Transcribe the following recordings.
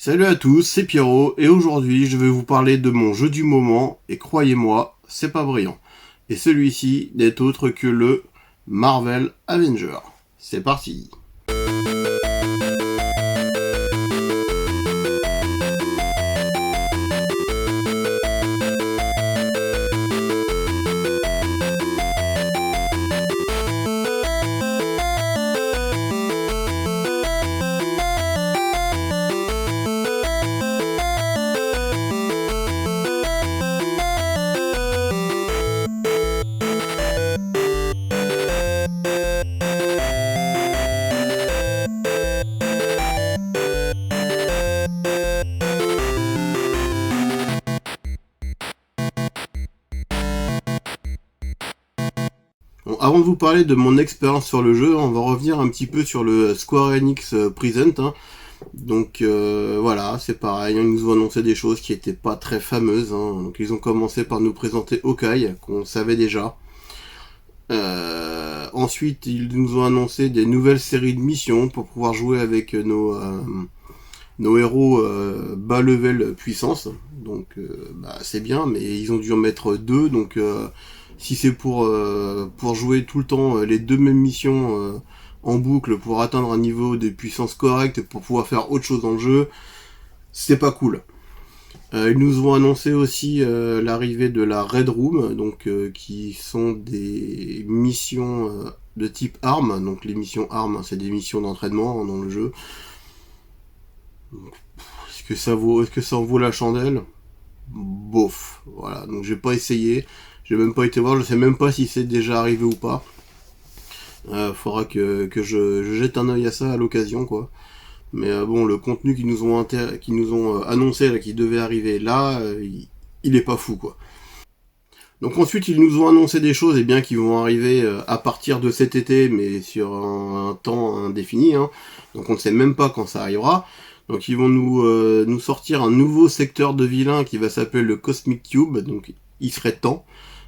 Salut à tous, c'est Pierrot, et aujourd'hui je vais vous parler de mon jeu du moment, et croyez-moi, c'est pas brillant. Et celui-ci n'est autre que le Marvel Avenger. C'est parti. Bon, avant de vous parler de mon expérience sur le jeu, on va revenir un petit peu sur le Square Enix Present. Donc voilà, c'est pareil, ils nous ont annoncé des choses qui étaient pas très fameuses. Donc ils ont commencé par nous présenter Hawkeye, qu'on savait déjà. Ensuite, ils nous ont annoncé des nouvelles séries de missions pour pouvoir jouer avec nos héros bas level puissance. Donc c'est bien, mais ils ont dû en mettre deux. Donc si c'est pour jouer tout le temps les deux mêmes missions en boucle pour atteindre un niveau de puissance correct pour pouvoir faire autre chose dans le jeu, c'est pas cool. Ils nous ont annoncé aussi l'arrivée de la Red Room, donc qui sont des missions de type armes. Donc les missions armes, c'est des missions d'entraînement dans le jeu. Est-ce que ça en vaut la chandelle? Bof. Voilà. Donc j'ai pas essayé. J'ai même pas été voir. Je sais même pas si c'est déjà arrivé ou pas. Faudra que je jette un œil à ça à l'occasion, quoi. Mais bon, le contenu qu'ils nous ont annoncé, là, qui devait arriver là, il est pas fou, quoi. Donc ensuite, ils nous ont annoncé des choses, bien, qui vont arriver à partir de cet été, mais sur un temps indéfini. Donc on ne sait même pas quand ça arrivera. Donc ils vont nous sortir un nouveau secteur de vilain qui va s'appeler le Cosmic Cube. Donc il serait temps.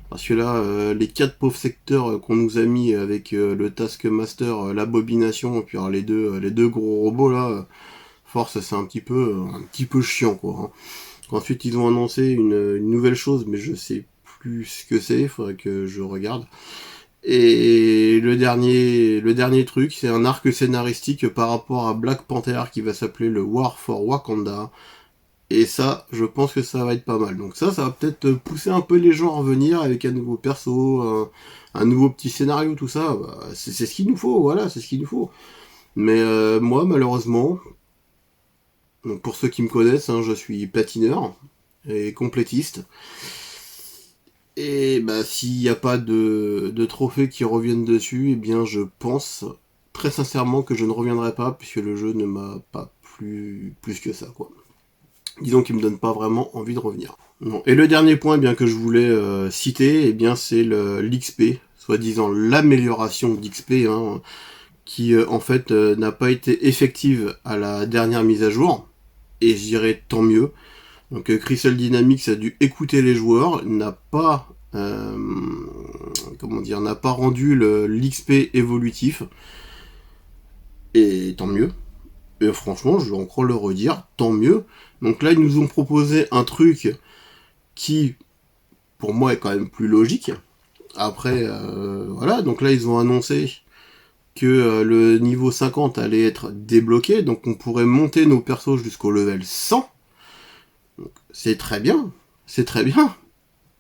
Parce que là, les 4 pauvres secteurs qu'on nous a mis avec le Taskmaster, l'abomination, et puis alors, les deux gros robots là, force, c'est un petit peu chiant, quoi. Ensuite, ils ont annoncé une nouvelle chose, mais je sais plus ce que c'est, faudrait que je regarde. Et le dernier truc, c'est un arc scénaristique par rapport à Black Panther qui va s'appeler le War for Wakanda. Et ça, je pense que ça va être pas mal. Donc ça va peut-être pousser un peu les gens à revenir avec un nouveau perso, un nouveau petit scénario, tout ça. C'est ce qu'il nous faut, voilà, c'est ce qu'il nous faut. Mais moi, malheureusement, donc pour ceux qui me connaissent, je suis patineur et complétiste. Et s'il n'y a pas de trophées qui reviennent dessus, eh bien je pense très sincèrement que je ne reviendrai pas, puisque le jeu ne m'a pas plu plus que ça, quoi. Disons qu'il me donne pas vraiment envie de revenir. Non. Et le dernier point que je voulais citer, c'est l'XP, soi-disant l'amélioration d'XP, qui en fait n'a pas été effective à la dernière mise à jour, et je dirais tant mieux. Donc Crystal Dynamics a dû écouter les joueurs, n'a pas n'a pas rendu l'XP évolutif, et tant mieux. Et franchement, je vais encore le redire, tant mieux. Donc là, ils nous ont proposé un truc qui, pour moi, est quand même plus logique. Après, voilà, donc là, ils ont annoncé que le niveau 50 allait être débloqué, donc on pourrait monter nos persos jusqu'au level 100. Donc, c'est très bien,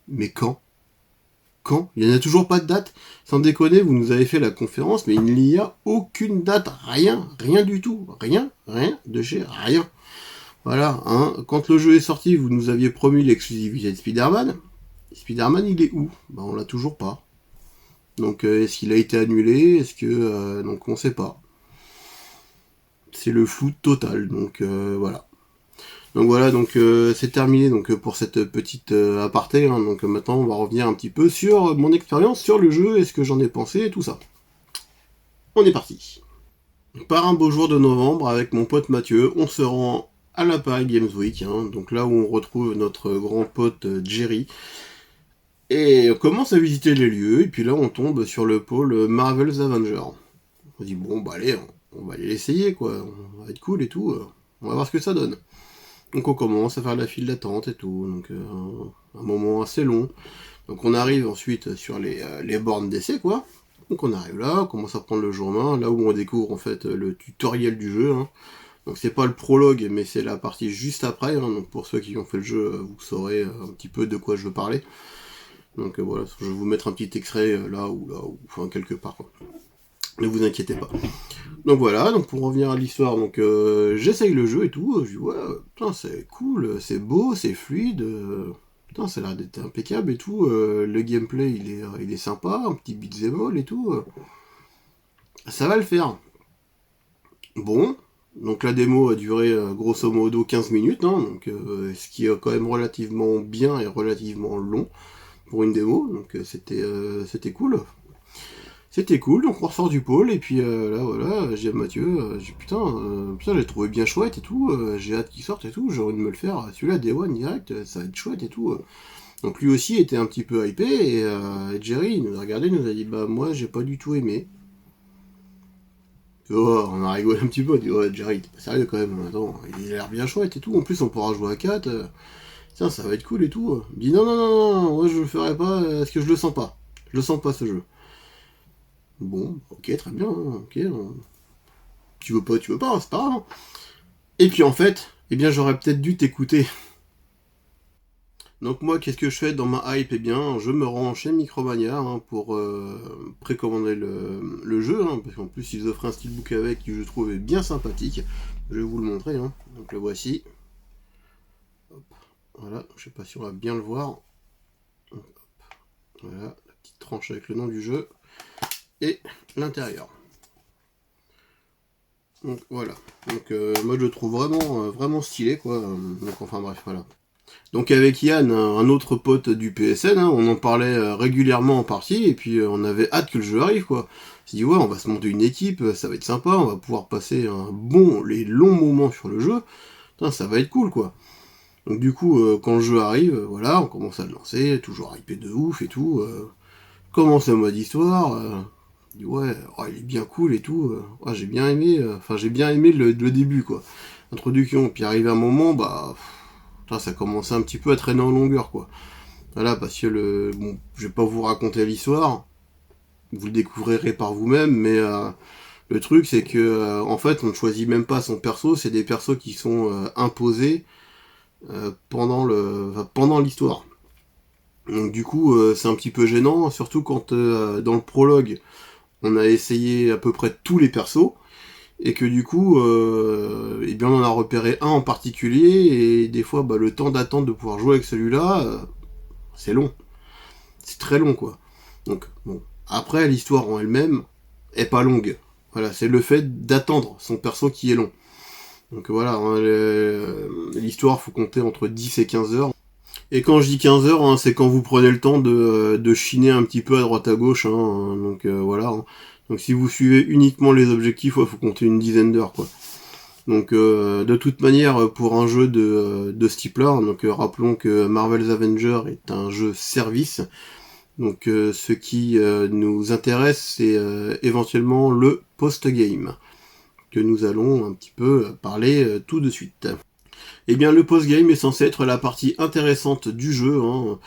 mais quand? Il n'y en a toujours pas de date. Sans déconner, vous nous avez fait la conférence, mais il n'y a aucune date, rien du tout, rien de chez rien. Voilà, quand le jeu est sorti, vous nous aviez promis l'exclusivité de Spider-Man. Spider-Man, il est où? On l'a toujours pas. Donc est-ce qu'il a été annulé? Est-ce que... donc on sait pas. C'est le flou total, donc voilà. Donc voilà, donc c'est terminé pour cette petite aparté. Donc maintenant on va revenir un petit peu sur mon expérience sur le jeu et ce que j'en ai pensé et tout ça. On est parti. Par un beau jour de novembre, avec mon pote Mathieu, on se rend à la Paris Games Week, donc là où on retrouve notre grand pote Jerry. Et on commence à visiter les lieux, et puis là on tombe sur le pôle Marvel's Avengers. On dit allez, on va aller l'essayer, quoi, on va être cool et tout, on va voir ce que ça donne. Donc on commence à faire la file d'attente et tout, donc un moment assez long. Donc on arrive ensuite sur les bornes d'essai, quoi. Donc on arrive là, on commence à prendre le jour en main, là où on découvre en fait le tutoriel du jeu, hein. Donc c'est pas le prologue, mais c'est la partie juste après, hein. Donc pour ceux qui ont fait le jeu, vous saurez un petit peu de quoi je veux parler. Donc voilà, je vais vous mettre un petit extrait là, ou enfin quelque part, quoi. Ne vous inquiétez pas. Donc voilà, donc pour revenir à l'histoire, donc j'essaye le jeu et tout, je dis ouais, putain c'est cool, c'est beau, c'est fluide, putain ça a l'air d'être impeccable et tout, le gameplay il est sympa, un petit beat'em all et tout, ça va le faire. Bon, donc la démo a duré grosso modo 15 minutes, hein, donc, ce qui est quand même relativement bien et relativement long pour une démo, donc c'était cool. C'était cool, donc on ressort du pôle, et puis là voilà, j'ai dit à Mathieu, putain, j'ai trouvé bien chouette et tout, j'ai hâte qu'il sorte et tout, j'ai envie de me le faire, celui-là, Day One direct, ça va être chouette et tout. Donc lui aussi était un petit peu hypé, et Jerry il nous a regardé, il nous a dit, bah moi j'ai pas du tout aimé. Oh, on a rigolé un petit peu, on a dit, ouais Jerry, t'es pas sérieux quand même, attends, il a l'air bien chouette et tout, en plus on pourra jouer à 4, tiens ça va être cool et tout. Il dit, non, non, non, non, moi je le ferai pas, parce que je le sens pas. Je le sens pas ce jeu. Bon, ok, très bien, hein, ok, tu veux pas, c'est pas grave, hein. Et puis en fait, eh bien j'aurais peut-être dû t'écouter. Donc moi, qu'est-ce que je fais dans ma hype? Eh bien, je me rends chez Micromania, hein, pour précommander le jeu, hein, parce qu'en plus ils offrent un steelbook avec qui je trouvais bien sympathique. Je vais vous le montrer, hein. Donc le voici. Hop. Voilà, je sais pas si on va bien le voir. Hop. Voilà, la petite tranche avec le nom du jeu et l'intérieur. Donc voilà. Donc moi je le trouve vraiment stylé, quoi. Donc enfin bref, voilà. Donc avec Yann, un autre pote du PSN, hein, on en parlait régulièrement en partie, et puis on avait hâte que le jeu arrive, quoi. On s'est dit ouais, on va se monter une équipe, ça va être sympa, on va pouvoir passer les longs moments sur le jeu. Putain, ça va être cool, quoi. Donc du coup, quand le jeu arrive, voilà, on commence à le lancer, toujours hypé de ouf et tout. Commence le mode histoire. On dit ouais, oh, il est bien cool et tout. Ouais, j'ai bien aimé, j'ai bien aimé le début, quoi. Introduction, puis arrive un moment, bah ça commençait un petit peu à traîner en longueur, quoi. Voilà, parce que bon, je vais pas vous raconter l'histoire, vous le découvrirez par vous-même, mais le truc c'est que en fait on ne choisit même pas son perso, c'est des persos qui sont imposés pendant l'histoire. Donc du coup c'est un petit peu gênant, surtout quand dans le prologue on a essayé à peu près tous les persos, et que du coup, eh bien on en a repéré un en particulier, et des fois, bah, le temps d'attente de pouvoir jouer avec celui-là, c'est long. C'est très long, quoi. Donc, bon. Après, l'histoire en elle-même est pas longue. Voilà, c'est le fait d'attendre son perso qui est long. Donc voilà, hein, l'histoire, faut compter entre 10 et 15 heures. Et quand je dis 15 heures, hein, c'est quand vous prenez le temps de chiner un petit peu à droite à gauche, hein, donc voilà. Hein. Donc si vous suivez uniquement les objectifs, il faut compter une dizaine d'heures, quoi. Donc de toute manière, pour un jeu de ce type-là, donc rappelons que Marvel's Avengers est un jeu service. Donc ce qui nous intéresse, c'est éventuellement le post-game, que nous allons un petit peu parler tout de suite. Eh bien le post-game est censé être la partie intéressante du jeu, hein.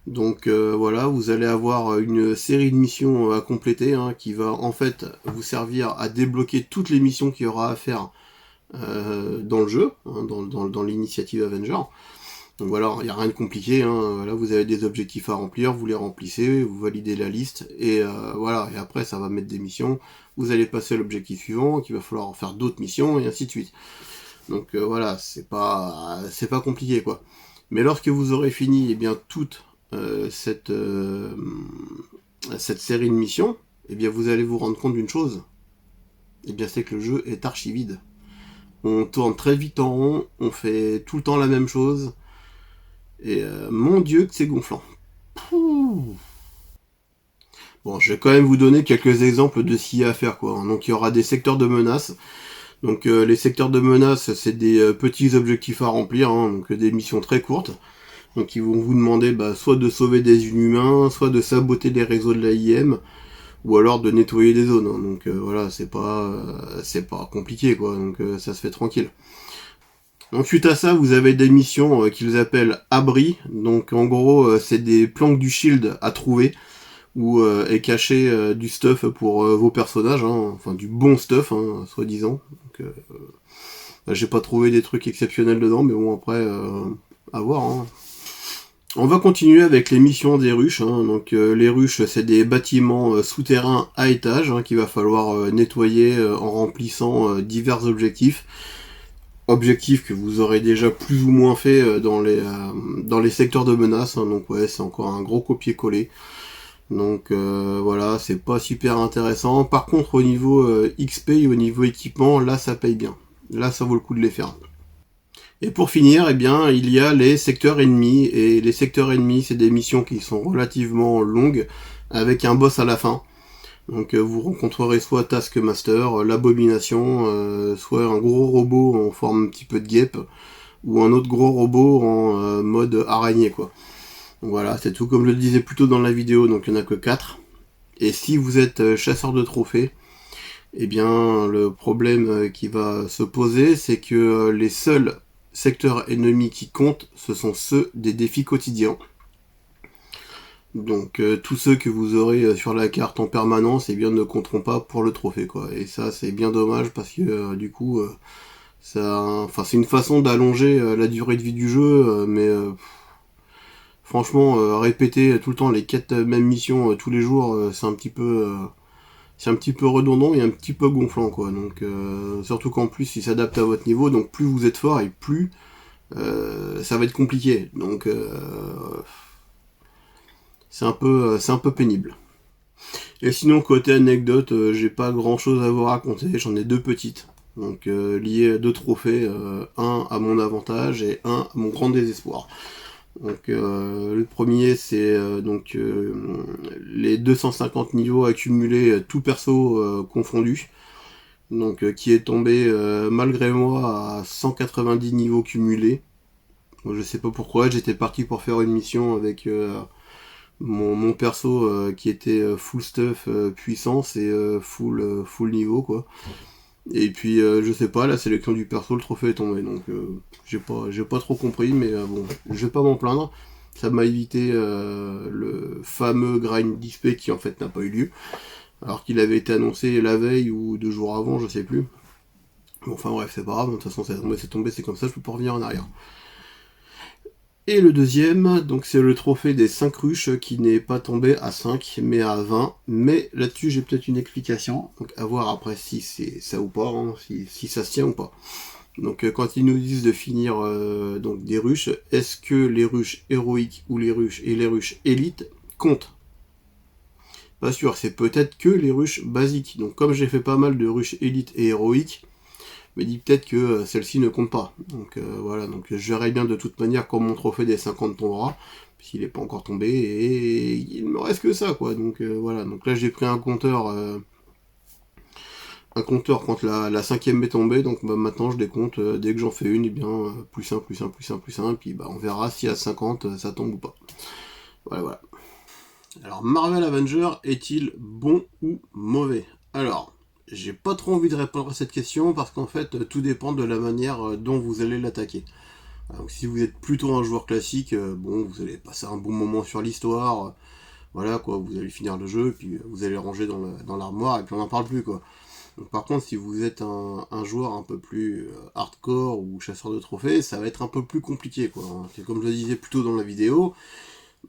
Donc voilà, vous allez avoir une série de missions à compléter, hein, qui va en fait vous servir à débloquer toutes les missions qu'il y aura à faire dans le jeu, hein, dans l'initiative Avenger. Donc voilà, il n'y a rien de compliqué, hein. Voilà, vous avez des objectifs à remplir, vous les remplissez, vous validez la liste, et voilà, et après ça va mettre des missions, vous allez passer à l'objectif suivant, qu'il va falloir en faire d'autres missions, et ainsi de suite. Donc voilà, c'est pas compliqué, quoi. Mais lorsque vous aurez fini eh bien toute cette série de missions, eh bien vous allez vous rendre compte d'une chose, eh bien c'est que le jeu est archi vide. On tourne très vite en rond, on fait tout le temps la même chose, et mon dieu que c'est gonflant. Pouh. Bon, je vais quand même vous donner quelques exemples de ce qu'il y a à faire, quoi. Donc il y aura des secteurs de menace. Donc les secteurs de menace, c'est des petits objectifs à remplir, hein, donc des missions très courtes. Donc ils vont vous demander soit de sauver des inhumains, soit de saboter les réseaux de l'AIM, ou alors de nettoyer des zones, hein. Donc voilà, c'est pas compliqué, quoi, donc ça se fait tranquille. Donc suite à ça, vous avez des missions qu'ils appellent abris. Donc en gros, c'est des planques du shield à trouver où est caché du stuff pour vos personnages, hein, enfin du bon stuff, hein, soi-disant. Donc, j'ai pas trouvé des trucs exceptionnels dedans, mais bon après, à voir. Hein. On va continuer avec les missions des ruches. Hein. Donc les ruches, c'est des bâtiments souterrains à étages qu'il va falloir nettoyer en remplissant divers objectifs. Objectifs que vous aurez déjà plus ou moins fait dans les secteurs de menace. Hein. Donc ouais, c'est encore un gros copier-coller. Donc voilà, c'est pas super intéressant. Par contre, au niveau XP et au niveau équipement, là ça paye bien. Là ça vaut le coup de les faire. Et pour finir, eh bien, il y a les secteurs ennemis. Et les secteurs ennemis, c'est des missions qui sont relativement longues, avec un boss à la fin. Donc vous rencontrerez soit Taskmaster, l'abomination, soit un gros robot en forme un petit peu de guêpe, ou un autre gros robot en mode araignée, quoi. Donc voilà, c'est tout comme je le disais plus tôt dans la vidéo, donc il n'y en a que 4. Et si vous êtes chasseur de trophées, eh bien le problème qui va se poser, c'est que les seuls secteurs ennemis qui comptent, ce sont ceux des défis quotidiens. Donc tous ceux que vous aurez sur la carte en permanence, eh bien ne compteront pas pour le trophée, quoi. Et ça c'est bien dommage parce que du coup enfin c'est une façon d'allonger la durée de vie du jeu, mais franchement répéter tout le temps les 4 mêmes missions tous les jours, c'est un petit peu redondant et un petit peu gonflant, quoi. Donc surtout qu'en plus il s'adapte à votre niveau, donc plus vous êtes fort et plus ça va être compliqué. Donc c'est un peu pénible. Et sinon côté anecdote, j'ai pas grand chose à vous raconter, j'en ai 2 petites. Donc liées à 2 trophées, un à mon avantage et un à mon grand désespoir. Donc le premier c'est les 250 niveaux accumulés, tout perso confondu. Donc qui est tombé malgré moi à 190 niveaux cumulés. Donc, je sais pas pourquoi, j'étais parti pour faire une mission avec mon perso qui était full stuff, puissance et full niveau, quoi. Et puis je sais pas, la sélection du perso, le trophée est tombé, donc j'ai pas trop compris, mais bon, je vais pas m'en plaindre. Ça m'a évité le fameux grind d'XP qui en fait n'a pas eu lieu, alors qu'il avait été annoncé la veille ou 2 jours avant, je sais plus. Bon, enfin bref, c'est pas grave, de toute façon c'est tombé, c'est comme ça, je peux pas revenir en arrière. Et le deuxième, donc c'est le trophée des 5 ruches qui n'est pas tombé à 5 mais à 20. Mais là-dessus j'ai peut-être une explication, donc à voir après si c'est ça ou pas, hein, si ça se tient ou pas. Donc quand ils nous disent de finir donc des ruches, est-ce que les ruches héroïques ou les ruches élites comptent? Pas sûr, c'est peut-être que les ruches basiques. Donc comme j'ai fait pas mal de ruches élites et héroïques, me dit peut-être que celle-ci ne compte pas. Donc voilà, donc je verrai bien de toute manière quand mon trophée des 50 tombera, puisqu'il n'est pas encore tombé, et il me reste que ça, quoi. Donc voilà, donc là j'ai pris un compteur quand la cinquième est tombée, donc bah, maintenant je décompte dès que j'en fais une, et bien plus 1, plus 1, plus 1, plus 1, puis bah, on verra si à 50 ça tombe ou pas. Voilà, voilà. Alors Marvel Avenger est-il bon ou mauvais? Alors, j'ai pas trop envie de répondre à cette question parce qu'en fait tout dépend de la manière dont vous allez l'attaquer. Donc si vous êtes plutôt un joueur classique, bon vous allez passer un bon moment sur l'histoire, voilà quoi, vous allez finir le jeu, puis vous allez ranger dans l'armoire et puis on n'en parle plus, quoi. Donc, par contre si vous êtes un joueur un peu plus hardcore ou chasseur de trophées, ça va être un peu plus compliqué, quoi. C'est comme je le disais plus tôt dans la vidéo,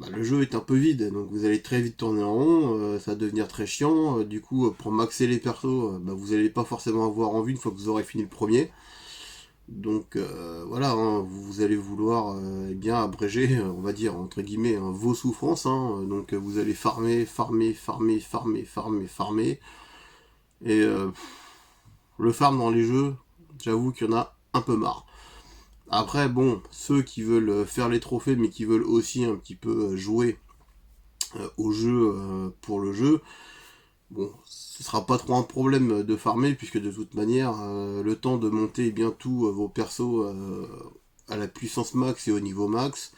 bah, le jeu est un peu vide, donc vous allez très vite tourner en rond, ça va devenir très chiant, du coup pour maxer les persos, bah, vous n'allez pas forcément avoir envie une fois que vous aurez fini le premier. Donc voilà, hein, vous allez vouloir eh bien abréger, on va dire entre guillemets, hein, vos souffrances, hein, donc vous allez farmer, et le farm dans les jeux, j'avoue qu'il y en a un peu marre. Après bon, ceux qui veulent faire les trophées mais qui veulent aussi un petit peu jouer au jeu pour le jeu, bon, ce sera pas trop un problème de farmer, puisque de toute manière, le temps de monter bien tous vos persos à la puissance max et au niveau max,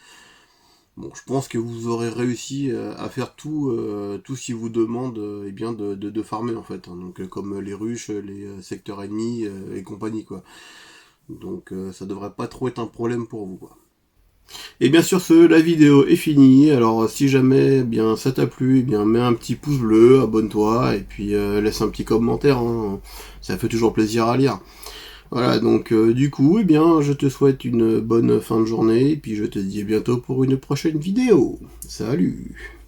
bon, je pense que vous aurez réussi à faire tout ce qui vous demande eh bien de farmer en fait, hein. Donc comme les ruches, les secteurs ennemis et compagnie, quoi. Donc ça devrait pas trop être un problème pour vous, quoi. Et bien sur ce, la vidéo est finie. Alors si jamais bien ça t'a plu, bien mets un petit pouce bleu, abonne-toi et puis laisse un petit commentaire, hein. Ça fait toujours plaisir à lire. Voilà, donc du coup, eh bien, je te souhaite une bonne fin de journée et puis je te dis à bientôt pour une prochaine vidéo. Salut!